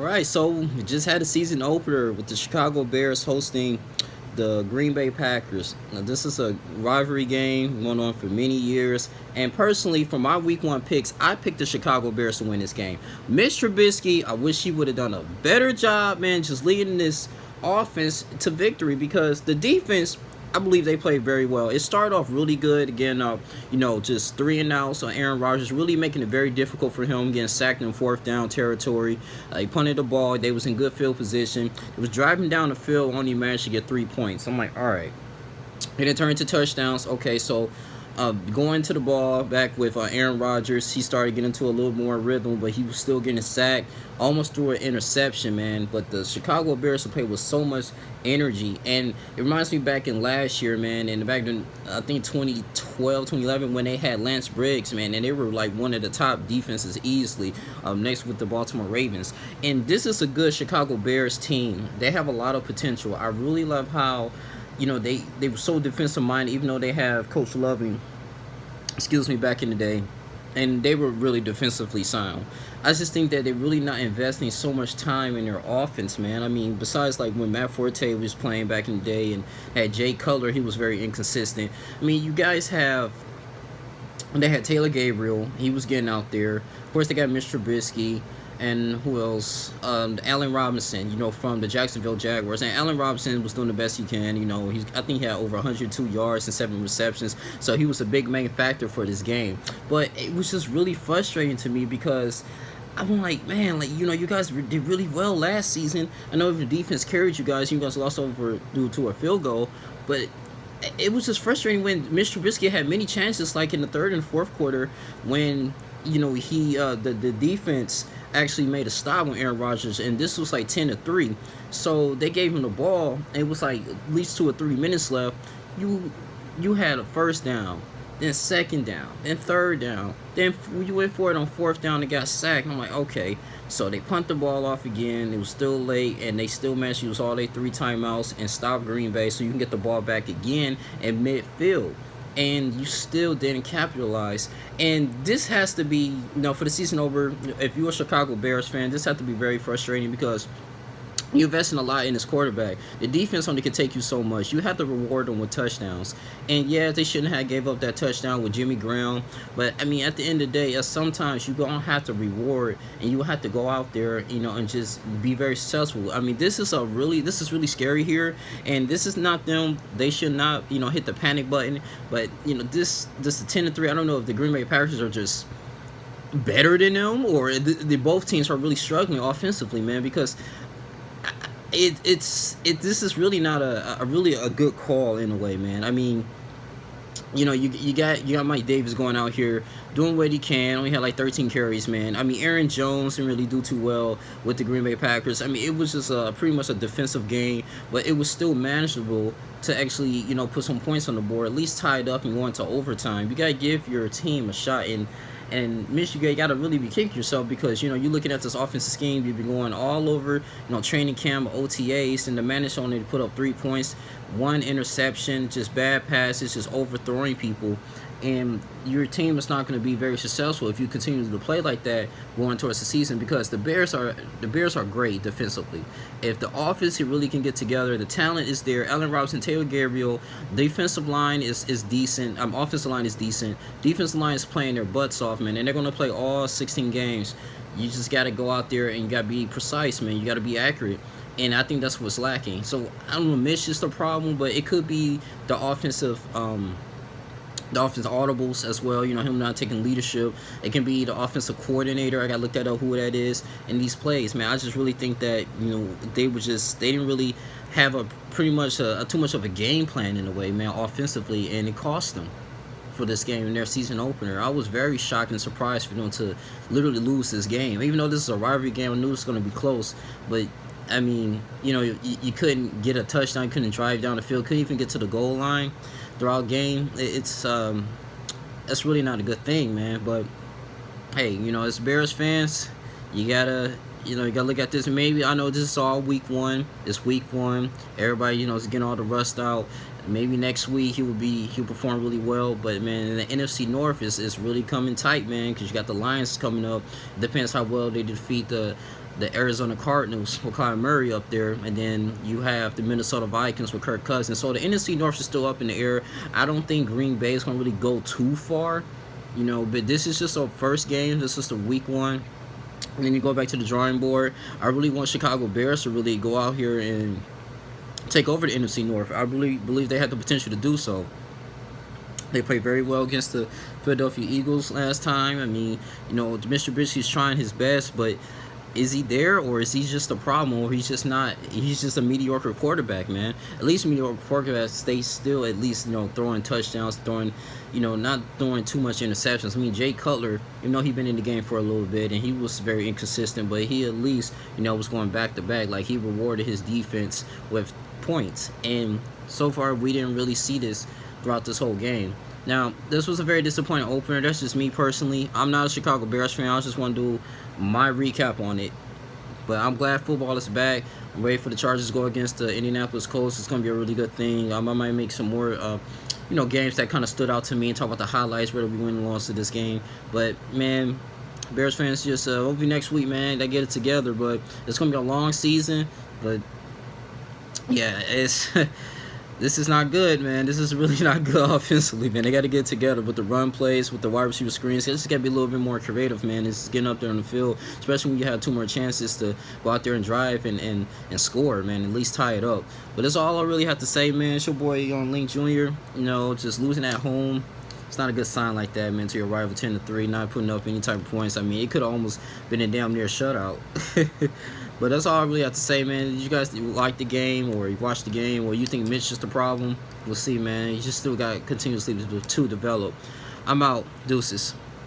right, so we just had a season opener with the Chicago Bears hosting the Green Bay Packers. Now, this is a rivalry game going on for many years. And personally, for my week one picks, I picked the Chicago Bears to win this game. Mitch Trubisky, I wish he would have done a better job, man, just leading this offense to victory because the defense, I believe they played very well. It started off really good. Again, just 3-and-out. So Aaron Rodgers really making it very difficult for him, getting sacked in fourth down territory. He punted the ball. They was in good field position. It was driving down the field, only managed to get 3 points. I'm like, all right. And it turned into touchdowns. Okay, so going to the ball back with Aaron Rodgers, he started getting into a little more rhythm, but he was still getting sacked, almost threw an interception, man. But the Chicago Bears played with so much energy, and it reminds me back in last year, man, and back in, I think, 2012, 2011, when they had Lance Briggs, man, and they were like one of the top defenses easily, next with the Baltimore Ravens. And this is a good Chicago Bears team. They have a lot of potential. I really love how they were so defensive minded, even though they have Coach Loving, back in the day, and they were really defensively sound. I just think that they're really not investing so much time in their offense, man. I mean, besides like when Matt Forte was playing back in the day and had Jay Cutler, he was very inconsistent. I mean, you guys have, they had Taylor Gabriel, he was getting out there. Of course, they got Mitch Trubisky. And who else? Allen Robinson, from the Jacksonville Jaguars. And Allen Robinson was doing the best he can. I think he had over 102 yards and 7 receptions. So he was a big main factor for this game. But it was just really frustrating to me because I'm like, man, you guys did really well last season. I know if the defense carried you guys lost over due to a field goal. But it was just frustrating when Mitch Trubisky had many chances, like in the third and fourth quarter, when the defense actually made a stop on Aaron Rodgers, and this was like 10-3. So they gave him the ball. It was like at least 2 or 3 minutes left. You had a first down, then second down, then third down. Then you went for it on fourth down and got sacked. I'm like, okay. So they punt the ball off again. It was still late, and they still managed to use all their 3 timeouts and stop Green Bay so you can get the ball back again at midfield. And you still didn't capitalize. And this has to be, for the season over, if you're a Chicago Bears fan, this has to be very frustrating because you investing a lot in this quarterback. The defense only can take you so much. You have to reward them with touchdowns. And yeah, they shouldn't have gave up that touchdown with Jimmy Graham. But I mean, at the end of the day, sometimes you don't have to reward, and you have to go out there, and just be very successful. I mean, this is really scary here, and this is not them. They should not, hit the panic button. But this is 10-3. I don't know if the Green Bay Packers are just better than them, or both teams are really struggling offensively, man, because this is really not a really a good call in a way, man. I mean, you got Mike Davis going out here doing what he can. Only had like 13 carries, man. I mean, Aaron Jones didn't really do too well with the Green Bay Packers. I mean, it was just pretty much a defensive game, but it was still manageable to actually put some points on the board, at least tie it up and go into overtime. You gotta give your team a shot. And Michigan, you got to really be kicking yourself because, you're looking at this offensive scheme. You've been going all over, training camp, OTAs, and the manager only put up 3 points, 1 interception, just bad passes, just overthrowing people. And your team is not going to be very successful if you continue to play like that going towards the season because the Bears are great defensively. If the offense really can get together, the talent is there. Allen Robinson, Taylor Gabriel, defensive line is decent. Offensive line is decent. Defensive line is playing their butts off, man, and they're going to play all 16 games. You just got to go out there and you got to be precise, man. You got to be accurate. And I think that's what's lacking. So I don't know, Mitch is the problem, but it could be the offensive audibles as well, him not taking leadership. It can be the offensive coordinator. I got to look that up, who that is in these plays, man. I just really think that, they didn't really have too much of a game plan in a way, man, offensively, and it cost them for this game in their season opener. I was very shocked and surprised for them to literally lose this game. Even though this is a rivalry game, I knew it was going to be close, but I mean, you couldn't get a touchdown, you couldn't drive down the field, couldn't even get to the goal line throughout game. That's really not a good thing, man. But hey, as Bears fans, you gotta look at this. Maybe I know this is all week one. It's week one. Everybody, is getting all the rust out. Maybe next week he'll perform really well. But man, the NFC North is really coming tight, man, because you got the Lions coming up. It depends how well they defeat the the Arizona Cardinals with Kyle Murray up there, and then you have the Minnesota Vikings with Kirk Cousins. So the NFC North is still up in the air. I don't think Green Bay is going to really go too far, but this is just our first game. This is the week 1. And then you go back to the drawing board. I really want Chicago Bears to really go out here and take over the NFC North. I really believe they have the potential to do so. They played very well against the Philadelphia Eagles last time. I mean, Mitch Trubisky's trying his best, but is he there, or is he just a problem, or he's just not? He's just a mediocre quarterback, man. At least mediocre quarterbacks stay still at least throwing touchdowns, not throwing too much interceptions. I mean, Jay Cutler, he's been in the game for a little bit and he was very inconsistent, but he at least was going back to back. Like, he rewarded his defense with points, and so far we didn't really see this throughout this whole game. Now, this was a very disappointing opener. That's just me personally. I'm not a Chicago Bears fan. I just want to do my recap on it. But I'm glad football is back. I'm ready for the Chargers to go against the Indianapolis Colts. It's going to be a really good thing. I might make some more, games that kind of stood out to me and talk about the highlights, whether we win or lost to this game. But, man, Bears fans, just hopefully next week, man, they get it together. But it's going to be a long season. But, yeah, this is not good, man. This is really not good offensively, man. They got to get together with the run plays, with the wide receiver screens. They just got to be a little bit more creative, man. It's getting up there on the field, especially when you have 2 more chances to go out there and drive and score, man, at least tie it up. But that's all I really have to say, man. It's your boy Link Jr. Just losing at home. It's not a good sign like that, man, to your rival 10-3, not putting up any type of points. I mean, it could have almost been a damn near shutout. But that's all I really have to say, man. Did you guys like the game, or you watched the game, or you think Mitch is just a problem? We'll see, man. You just still got continuously to develop. I'm out. Deuces.